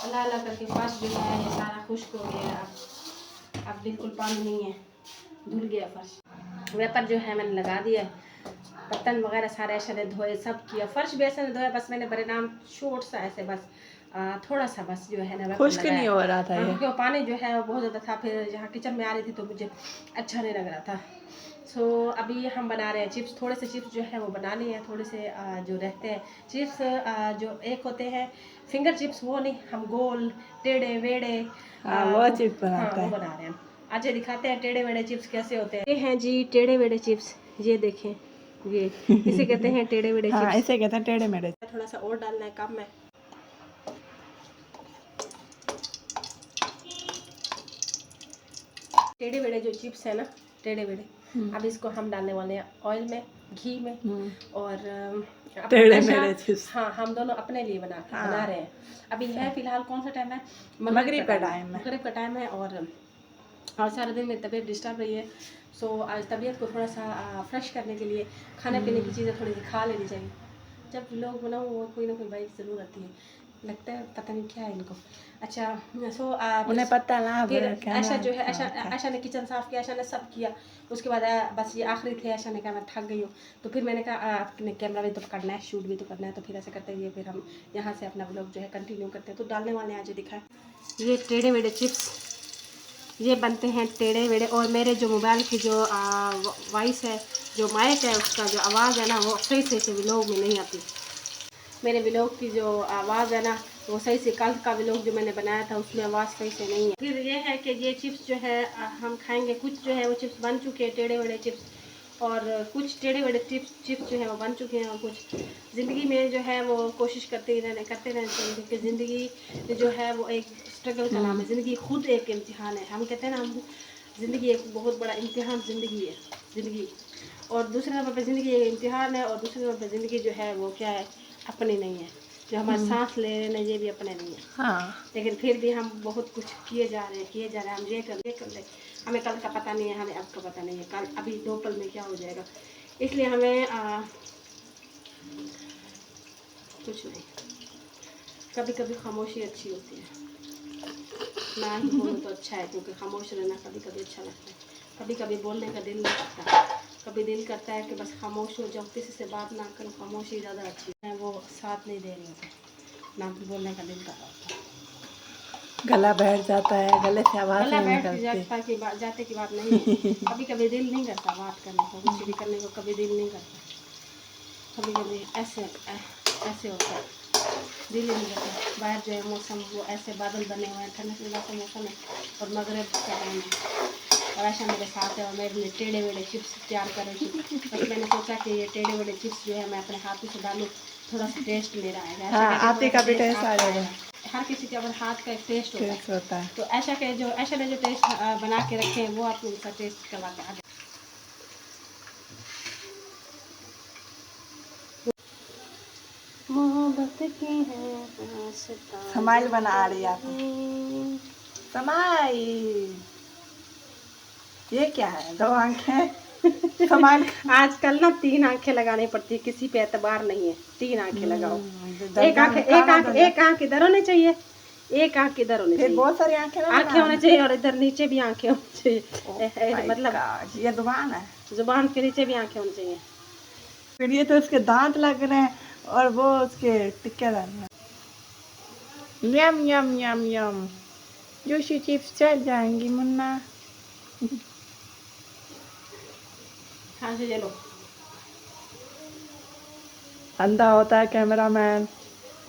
अल्लाह अल्लाह करके फर्श जो है ये सारा खुश्क हो गया। अब बिल्कुल पानी नहीं है, धुल गया फर्श। वेपर जो है मैंने लगा दिया, बर्तन वगैरह सारे ऐसे ने धोए, सब किया। फर्श भी ऐसे ने धोया, बस मैंने परिणाम छोट सा ऐसे बस थोड़ा सा बस जो है ना खुश्क नहीं हो रहा था ये, क्योंकि पानी जो है वो बहुत ज़्यादा था। फिर यहाँ किचन में आ रही थी तो मुझे अच्छा नहीं लग रहा था। सो अभी हम बना रहे हैं चिप्स। थोड़े से चिप्स जो है वो बना लिए हैं, थोड़े से जो रहते हैं चिप्स, जो एक होते हैं फिंगर चिप्स, वो नहीं, हम गोल टेढ़े वेढ़े वो चिप्स बनाते वो हैं। बना रहे हैं। आज ये दिखाते हैं टेढ़े वेढ़े चिप्स कैसे होते हैं। ये हैं जी टेढ़े वेढ़े चिप्स, ये देखें, ये इसे कहते हैं टेढ़े वेढ़े चिप्स। इसे कहते हैं टेढ़े मेढ़े। थोड़ा सा और डालना है कम में। टेढ़े वेढ़े जो चिप्स है ना, टेढ़े वेढ़े, अब इसको हम डालने वाले हैं ऑयल में, घी में। और टेढ़े मेढ़े चिप्स, हाँ, हम दोनों अपने लिए बना रहे हैं। अभी है फिलहाल कौन सा टाइम है, मगरिब का टाइम है, मगरिब का टाइम है। और सारा दिन मेरी तबीयत डिस्टर्ब रही है। सो आज तबीयत को थोड़ा सा फ्रेश करने के लिए खाने पीने की चीज़ें थोड़ी सी खा लेनी चाहिए। जब लोग बनाओ वो कोई ना कोई बाइक ज़रूर आती है, लगता है पता नहीं क्या है इनको। अच्छा, सो उन्हें पता ना। फिर ऐशा जो है, ऐशा ने किचन साफ़ किया, ऐशा ने सब किया। उसके बाद बस ये आखिरी थे, ऐशा ने कहा मैं थक गई हूँ। तो फिर मैंने कहा आपने कैमरा भी तो करना है, शूट भी तो करना है। तो फिर ऐसे करते हुए फिर हम यहाँ से अपना व्लॉग जो है कंटिन्यू करते हैं। तो डालने वाले आज दिखाएं ये टेढ़े मेढ़े चिप्स, ये बनते हैं टेढ़े वेढ़े। और मेरे जो मोबाइल की जो वॉइस है, जो माइक है, उसका जो आवाज़ है ना, वो सही से व्लॉग में नहीं आती। मेरे व्लॉग की जो आवाज़ है ना, वो सही से, कल का व्लॉग जो मैंने बनाया था उसमें आवाज़ सही से नहीं है। फिर ये है कि ये चिप्स जो है हम खाएंगे। कुछ जो है वो चिप्स बन चुके हैं टेढ़े वेढ़े चिप्स, और कुछ टेढ़े वेढ़े चिप्स जो है वो बन चुके हैं। और कुछ ज़िंदगी में जो है वो कोशिश करते रहना चाहिए, क्योंकि ज़िंदगी जो है वो एक स्ट्रगल का नाम है। ज़िंदगी खुद एक इम्तिहान है। हम कहते हैं ना, हम ज़िंदगी एक बहुत बड़ा इम्तिहान ज़िंदगी है, ज़िंदगी। और दूसरे नंबर पर ज़िंदगी एक इम्तिहान है, और दूसरे नंबर पर ज़िंदगी जो है वो क्या है, अपनी नहीं है। जो हमारे सांस ले रहे हैं ये भी अपने नहीं है। हाँ, लेकिन फिर भी हम बहुत कुछ किए जा रहे हैं। हम ये कर ले, हमें कल का पता नहीं है, हमें अब का पता नहीं है, कल अभी 2 पल में क्या हो जाएगा। इसलिए हमें कुछ नहीं, कभी कभी खामोशी अच्छी होती है। ना ही बोलो तो अच्छा है, क्योंकि खामोश रहना कभी कभी अच्छा लगता है। कभी कभी बोलने का दिल नहीं करता, कभी दिल करता है कि बस खामोश हो जाओ, किसी से बात ना करो, खामोशी ज़्यादा अच्छी है। वो साथ नहीं दे रही होती, ना बोलने का दिल कर रहा होता, गला बैठ जाता है, गले से आवाज़ गला नहीं बैठ निकलती। जाते की बात नहीं है। कभी कभी दिल नहीं करता बात करने को, कुछ भी करने को कभी दिल नहीं करता। कभी कभी ऐसे होता है, दिल ही नहीं करता। बाहर जो है मौसम वो ऐसे बादल बने हुए हैं, ठंडा ठंडा सा मौसम है, और मगरिब का टाइम है। और ऐसा मेरे साथ है, और मेरे लिए टेढ़े वेढ़े चिप्स तैयार कर रही थी। बस मैंने सोचा कि ये टेढ़े वेढ़े चिप्स जो है मैं अपने हाथों से डालूँ, थोड़ा सा टेस्ट मेरा आएगा। हाँ, आते का भी टेस्ट आ जाएगा। हर किसी के अपने हाथ का एक टेस्ट होता है। तो ऐशा ने जो टेस्ट बना के रखे हैं, वो आप उनका टेस्ट करवा के आगे। मोहब्बत की है समाइल बना रही आप, समाइल। ये क्या है, 2 आंखें समाइल। आजकल ना 3 आंखें लगानी पड़ती है, किसी पे एतबार नहीं है। 3 आंखें लगाओ, एक आंख इधर होनी चाहिए, एक आंख इधर होनी चाहिए, बहुत सारी आंखें होनी चाहिए, और इधर नीचे भी आंखें होनी चाहिए। मतलब ये जुबान है, जुबान के नीचे भी आंखें होनी चाहिए। फिर ये तो उसके दांत लग रहे हैं, और वो उसके टिक्के लग रहे हैं। यम यम यम यम, जोशी चिप्स चल जाएंगी मुन्ना। हाँ जी, लो। अंधा होता है कैमरामैन।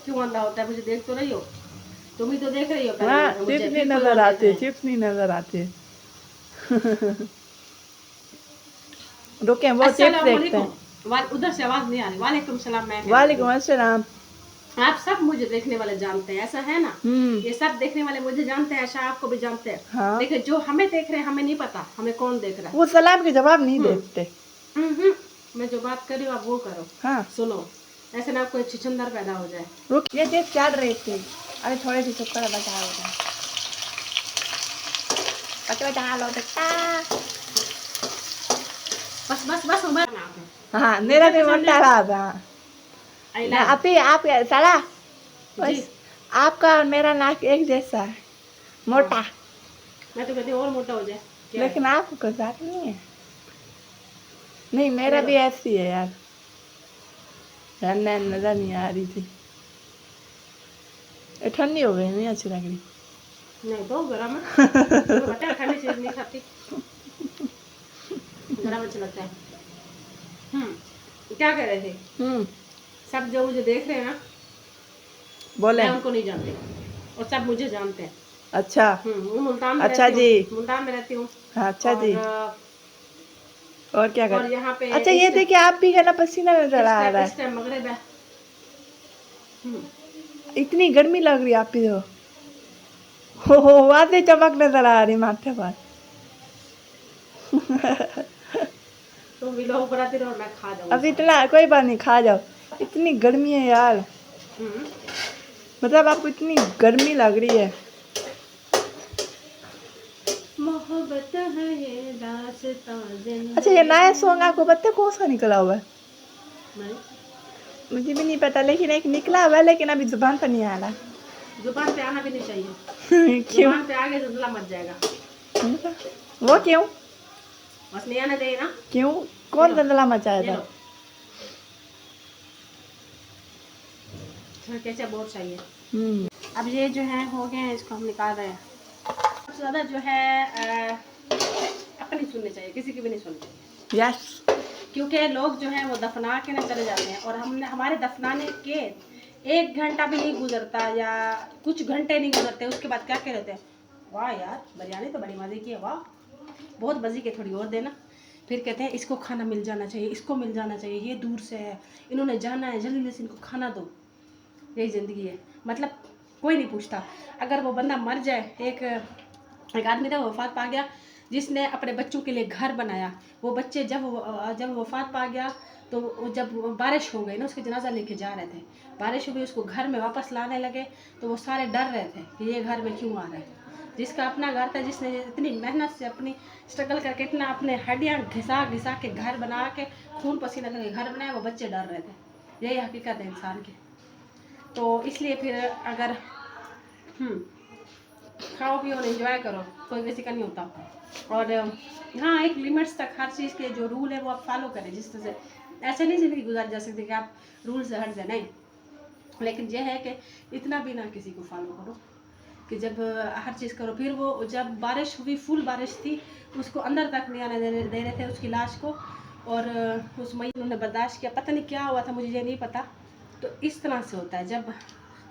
क्यों अंधा होता है, मुझे देख तो रही हो, तुम ही तो देख रही हो। चिप्स नहीं नजर आते, चिप्स नहीं नजर आते। रुके, वो चिप्स देखते हैं। उधर से आवाज नहीं आ रही। वालेकुम सलाम। वालेकुम अस्सलाम। आप सब मुझे देखने वाले जानते हैं, ऐसा है ना। ये सब देखने वाले मुझे जानते हैं, ऐसा आपको भी जानते हैं। हाँ। लेकिन जो हमें देख रहे हैं, हमें नहीं पता हमें कौन देख रहा है। वो सलाम के जवाब नहीं देते। मैं जो बात कर रही हूँ आप वो करो। हाँ, सुनो, ऐसे ना कोई छिछंदर पैदा हो जाए। रुक, ये चिप्स चल रही थी। अरे थोड़े सी चुप कर, बचा लो बेटा। बस हाँ, मेरा भी मोटा रहा था। आप सारा आपका और मेरा नाक एक जैसा है, मोटा। मैं तो कहती हूँ और मोटा हो जाए। क्या है? लेकिन आपको ज्यादा नहीं है। नहीं मेरा अरे भी ऐसी है यार, नजर नहीं आ रही थी। ये ठंडी हो गई, नहीं अच्छी लग रही। नहीं तो गरम है, तुम्हें पता है ठंडी चीज नहीं खाती, गरम अच्छा लगता है। क्या कह रहे थे? सब जो मुझे देख रहे हैं ना, बोले। मैं उनको नहीं जानती और सब मुझे जानते हैं। अच्छा। वो मुल्तान में अच्छा रहती जी। हूँ, मुल्तान में रहती हूँ। हाँ, अच्छा और जी। और क्या कर? और यहाँ पे अच्छा ये देखिए, आप भी कहना पसीना नजर आ रहा इस है। टाइम मगरिब है। इतनी गर्मी लग रही है आप ही तो। हो वादे चमक नजर आ रही माथे पर। तो व्लॉग बनाते रहो और मैं खा जाऊँ। अब इतना कोई बात नहीं, खा जाओ। इतनी गर्मी है यार, मतलब आपको इतनी गर्मी लग रही है। मोहब्बत है ये दास्तां जिंदगी। अच्छा ये नया सॉन्ग आपको पता है कौन सा निकला हुआ है? नहीं, मुझे भी नहीं पता, लेकिन एक निकला हुआ है, लेकिन अभी जुबान पर नहीं आ रहा। जुबान पे आना भी नहीं चाहिए। क्यों? जुबान पे आ गया तो दुल्हा मच जाएगा। वो क्यों? बस नहीं आना चाहिए ना। क्यों? कौन ये लो, दंदला मचाया ये था? लो। कैसे बहुत चाहिए। अब ये जो है हो गए हैं, इसको हम निकाल रहे हैं। सबसे ज़्यादा जो है अपनी सुननी चाहिए, किसी की भी नहीं सुननी चाहिए। यस। क्योंकि लोग जो हैं वो दफना के ना चले जाते हैं, और हमने हमारे दफनाने के 1 घंटा भी नहीं गुजरता या कुछ घंटे नहीं गुजरते, उसके बाद क्या कह रहे हैं, वाह यार बिरयानी तो बड़ी मज़े की है, वाह बहुत मज़े की, थोड़ी और देना। फिर कहते हैं इसको खाना मिल जाना चाहिए, इसको मिल जाना चाहिए, ये दूर से है, इन्होंने जाना है, जल्दी से इनको खाना दो। यही ज़िंदगी है, मतलब कोई नहीं पूछता। अगर वो बंदा मर जाए, एक आदमी था वफात पा गया, जिसने अपने बच्चों के लिए घर बनाया, वो बच्चे जब वफात पा गया तो जब बारिश हो गई ना, उसके जनाजा लेके जा रहे थे, बारिश हो गई, उसको घर में वापस लाने लगे तो वो सारे डर रहे थे कि ये घर में क्यों आ रहा है। जिसका अपना घर था, जिसने इतनी मेहनत से अपनी स्ट्रगल करके इतना अपने हड्डियाँ घिसा घिसा के घर बना के खून पसीना करके घर बनाया, वो बच्चे डर रहे थे। यही हकीकत है इंसान की। तो इसलिए फिर अगर खाओ पियो और एंजॉय करो, कोई किसी का नहीं होता। और हाँ, एक लिमिट्स तक हर चीज़ के जो रूल है वो आप फॉलो करें। जिस तरह से ऐसे नहीं ज़िंदगी गुजार जा सकती कि आप रूल से हट जाए, नहीं। लेकिन यह है कि इतना भी ना किसी को फॉलो करो कि जब हर चीज़ करो। फिर वो जब बारिश हुई, फुल बारिश थी, उसको अंदर तक नहीं आने दे रहे थे उसकी लाश को, और उस मई उन्होंने बर्दाश्त किया। पता नहीं क्या हुआ था, मुझे ये नहीं पता। तो इस तरह से होता है। जब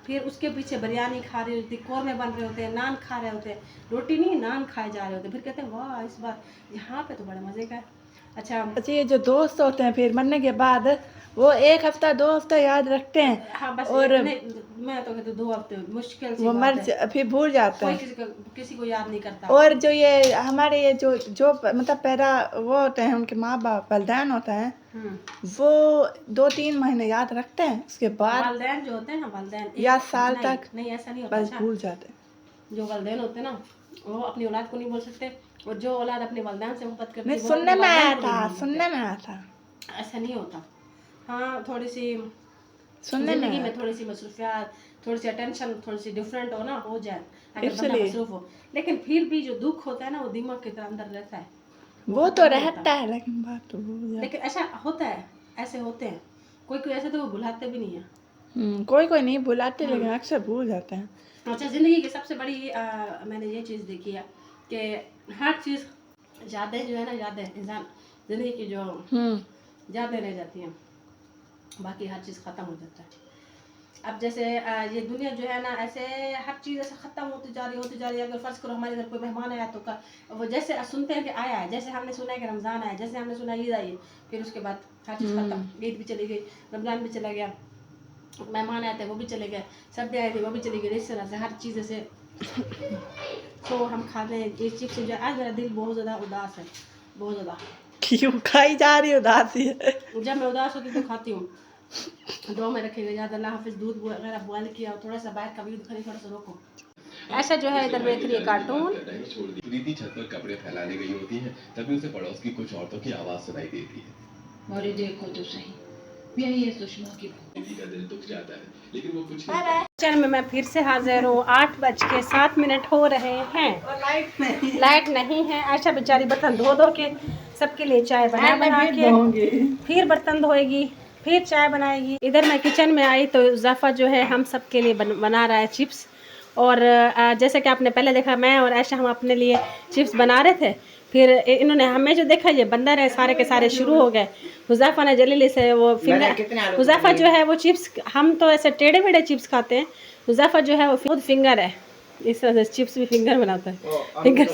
फिर उसके पीछे बिरयानी खा रही होती, कौरमे बन रहे होते हैं, नान खा रहे होते हैं, रोटी नहीं नान खाए जा रहे होते, फिर कहते हैं वाह इस बार यहाँ पे तो बड़े मज़े का है। अच्छा ये जो दोस्त होते हैं फिर मरने के बाद वो 1 हफ्ता 2 हफ्ता याद रखते हैं। हाँ बस, और नहीं मैं तो कहती हूँ 2 हफ्ते मुश्किल सी वो बात है, फिर भूल जाते कोई हैं। किसी को याद नहीं करता। और जो ये हमारे ये जो मतलब पैदा वो होते हैं, उनके माँ बाप वालिदैन होते हैं, वो 2-3 महीने याद रखते हैं, उसके बाद वालिदैन जो होते हैं ना, वालिदैन या साल नहीं, तक नहीं ऐसा नहीं होता। बस अच्छा, भूल जाते हैं। जो वालिदैन होते हैं ना, वो अपनी औलाद को नहीं बोल सकते, और जो औलाद अपने वालिदैन से मोहब्बत करती नहीं, है वो अपने सुनने में वालिदैन आया को नहीं था, बोल सकते। सुनने में आया था, ऐसा नहीं होता। हाँ, थोड़ी सी सुनने में जिंदगी आया में था। थोड़ी सी मसरूफियात, थोड़ी सी अटेंशन, थोड़ी सी डिफरेंट हो ना, हो जाए अगर बंदा इसलिए मसरूफ हो। लेकिन फिर भी जो दुख होता है ना, वो दिमाग के तरह अंदर रहता है, वो खत्म तो नहीं होता। रहता है, लेकिन बात तो भूल जाते। लेकिन ऐसा होता है, ऐसे होते हैं कोई कोई, ऐसे तो वो भुलाते भी नहीं है। कोई कोई नहीं भुलाते, लेकिन अक्सर भूल जाते हैं। अच्छा, ज़िंदगी की सबसे बड़ी मैंने ये चीज़ देखी है कि हर चीज़, यादें जो है ना, यादें इंसान ज़िंदगी की जो यादें रह जाती हैं, बाकी हर चीज़ ख़त्म हो जाता है। अब जैसे ये दुनिया जो है ना, ऐसे हर चीज़ ऐसे ख़त्म होती जा रही है। अगर फ़र्ज़ करो हमारे घर कोई मेहमान आया तो वो जैसे सुनते हैं कि आया है, जैसे हमने सुना है कि रमज़ान आया, जैसे हमने सुना ईद आई, फिर उसके बाद हर चीज़ ख़त्म। ईद भी चली गई, रमज़ान भी चला गया, मेहमान आए थे वो भी चले गए, सर्दी आई थी वो भी चली गई। इस तरह से हर चीज़ ऐसे तो हम खाते हैं इस चीज़ से। जो आज मेरा दिल बहुत ज़्यादा उदास है, बहुत ज़्यादा। क्यों खाई जा रही उदासी है? जब मैं उदास होती तो खाती हूँ। दुआ में रखेगा याद, अल्लाह हाफिज़। दूध वगैरह बॉयल किया और थोड़ा सा बाहर का वीडियो खाली, थोड़ा सा रोको। ऐसा जो है इधर देख रही है कार्टून। प्रीति छत पर कपड़े फैलाने गई होती है, तभी उसे पड़ोस की कुछ औरतों की आवाज सुनाई देती है। और देखो तो सही, खूबियां ही है सुषमा की। दीदी का दिल दुख जाता है लेकिन वो कुछ बाय बाय। किचन में मैं फिर से हाजिर हूँ। 8:07 हो रहे हैं और लाइट नहीं है। आयशा बेचारी बर्तन धो धो के सबके लिए चाय बना बना के फिर बर्तन धोएगी, फिर चाय बनाएगी। इधर मैं किचन में आई तो ज़ाफ़ा जो है हम सब के लिए बना रहा है चिप्स। और जैसे कि आपने पहले देखा, मैं और आयशा हम अपने लिए चिप्स बना रहे थे। फिर इन्होंने हमें जो देखा ये बंदर है सारे के सारे शुरू हो गए। हुज़ैफ़ा ने जल्दी से वो फिंगर, हुज़ैफ़ा जो है वो चिप्स, हम तो ऐसे टेढ़े मेढ़े चिप्स खाते हैं, हुज़ैफ़ा जो है वो खुद फिंगर है, इस तरह से चिप्स भी फिंगर बनाता है। फिंगर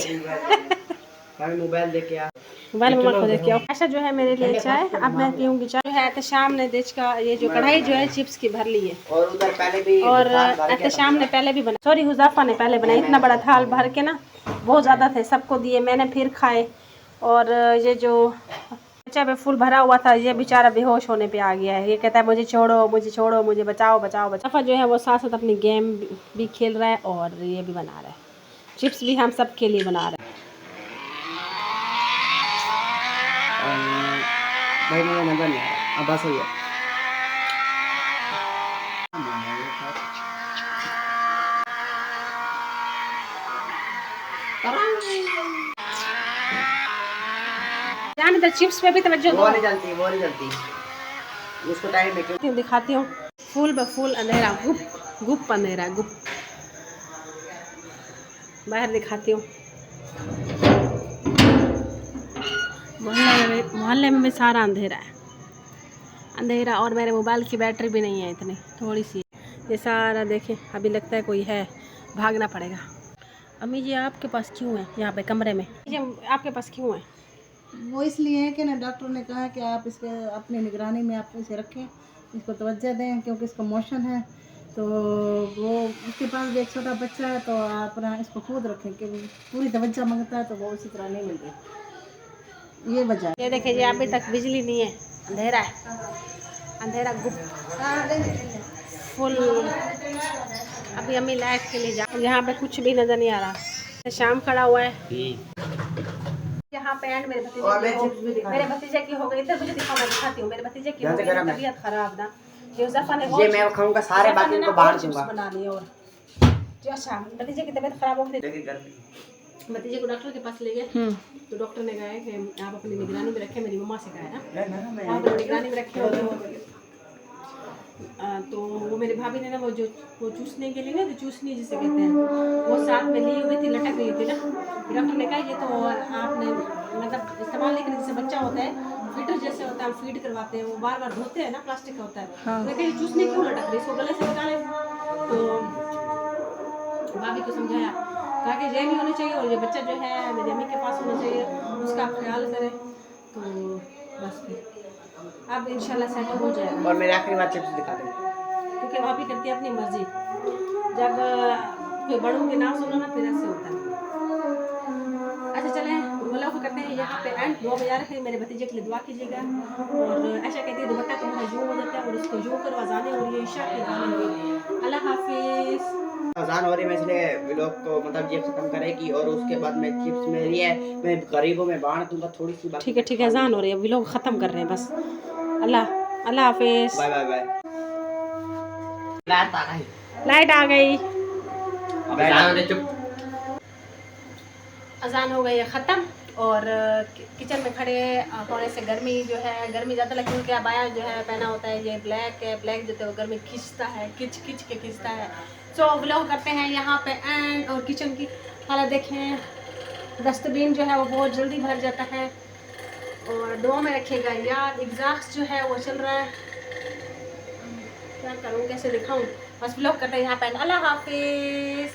मोबाइल देखे मम्मा को देख के आओ। आयशा जो है मेरे लिए चाय, अब मैं पीऊँगी चाय। जो है एहतशाम ने देश का ये जो कढ़ाई जो है चिप्स की भर ली है। और उधर पहले भी और एहतशाम ने पहले भी बना, सॉरी हुज़ैफ़ा ने पहले बनाई। इतना बड़ा थाल भर के ना, बहुत ज़्यादा थे, सबको दिए, मैंने फिर खाए। और ये जो बच्चा पे फुल भरा हुआ था, ये बेचारा बेहोश होने पे आ गया है। ये कहता है मुझे छोड़ो, मुझे बचाओ बचाओ बचाओ। ज़ाफ़ा जो है वो साथ साथ अपनी गेम भी खेल रहा है और ये भी बना रहा है। चिप्स भी हम सब के लिए बना रहे हैं। भाई मुझे नजर नहीं आ रहा, अब बस हो गया। जान इधर चिप्स पे भी तवज्जो दो। वो नहीं जलती उसको टाइम में क्यों दिखाती हूँ। फूल ब फूल अंधेरा, गुप गुप अंधेरा गुप। बाहर दिखाती हूँ। मोहल्ले में भी सारा अंधेरा है, अंधेरा। और मेरे मोबाइल की बैटरी भी नहीं है, इतनी थोड़ी सी। ये सारा देखें, अभी लगता है कोई है, भागना पड़ेगा। अम्मी जी आपके पास क्यों है यहाँ पे कमरे में? ये आपके पास क्यों है? वो इसलिए है कि ना डॉक्टर ने कहा कि आप इसके अपनी निगरानी में आप इसे रखें, इसको तवज्जो दें, क्योंकि इसका मोशन है। तो वो उसके पास भी एक छोटा बच्चा है, तो आप ना इसको खुद रखें कि पूरी तवज्जो मांगता है तो वो उसी तरह नहीं मिलती। ये वजह है। ये देखिए जी, अभी तक बिजली नहीं है, अंधेरा है, अंधेरा गुप फुल। अभी अम्मी लाइट के लिए जा, यहाँ पे कुछ भी नज़र नहीं आ रहा। शाम खड़ा हुआ है यहाँ पे। एंड मेरे भतीजे की हो गई। इधर मुझे दिखाओ, मैं दिखाती हूँ। मेरे भतीजे की हो गई तबीयत खराब ना, यूसुफ़ा ने ये मैं खाऊंगा, सारे बाकी को बांट दूंगा बना लिए। और जो अच्छा भतीजे की तबीयत खराब हो गई, भतीजे को डॉक्टर के पास ले गए। तो डॉक्टर ने कहा कि आप अपनी निगरानी में रखें। मेरी मम्मा से कहा है ना, आप अपनी निगरानी में रखें। तो वो मेरी भाभी ने ना वो चूसने के लिए ना, जो चूसनी जिसे कहते हैं, वो साथ में ली हुई थी, लटक रही थी ना। डॉक्टर ने कहा ये तो आपने मतलब इस्तेमाल नहीं करें, जैसे बच्चा होता है फीटर जैसे होता है, हम फीड करवाते हैं, वो बार बार धोते हैं ना, प्लास्टिक का होता है। तो कहीं चूसने क्यों लटक रही, इसको गले से निकाले। तो भाभी को समझाया, कहा कि ये नहीं होना चाहिए, और ये बच्चा जो है मेरी अम्मी के पास होना चाहिए, उसका आप ख्याल करें। तो बस फिर अब इंशाल्लाह सेटल हो जाएगा। और मेरे आखिरी बात चिप्स दिखा दें, क्योंकि भाभी करती है अपनी मर्जी। जब कोई बड़ों के नाम सुनो ना, फिर ऐसे होता है। अच्छा चलें, व्लॉग करते हैं यहाँ पे एंड। 2 बजा रहे थे, मेरे भतीजे के लिए दुआ कीजिएगा। और ऐसा कहती है दुपट्टा तुम्हारा यूँ हो जाता है, और उसको यूँ करो, अजाने हो रही है, ईशा की अजान हो रही है। अल्लाह हाफिज़। अजान हो रही है, मैं इसलिए व्लॉग को मतलब ये खत्म करेगी। और उसके बाद में चिप्स मेरी है, मैं गरीबों में बांट दूंगा थोड़ी सी। ठीक है, अजान हो रही है, व्लॉग ख़त्म कर रहे हैं बस। अल्लाह हाफिज़। Bye bye bye. लाइट आ गई, चुप। अजान हो गई है ख़त्म। और किचन में खड़े होने से गर्मी जो है, गर्मी ज़्यादा लगती है, क्योंकि अबाया जो है पहना होता है, ये ब्लैक है। ब्लैक जो है गर्मी खींचता है, खिंच के खींचता है। सो व्लॉग करते हैं यहाँ पे एंड। और किचन की हालत देखें, डस्टबिन जो है वो बहुत जल्दी भर जाता है। और दुआ में रखिएगा यार, एग्जॉस्ट जो है वो चल रहा है, क्या करूँ, कैसे दिखाऊँ। बस व्लॉग करते हैं यहाँ पे। अल्लाह हाफिज़।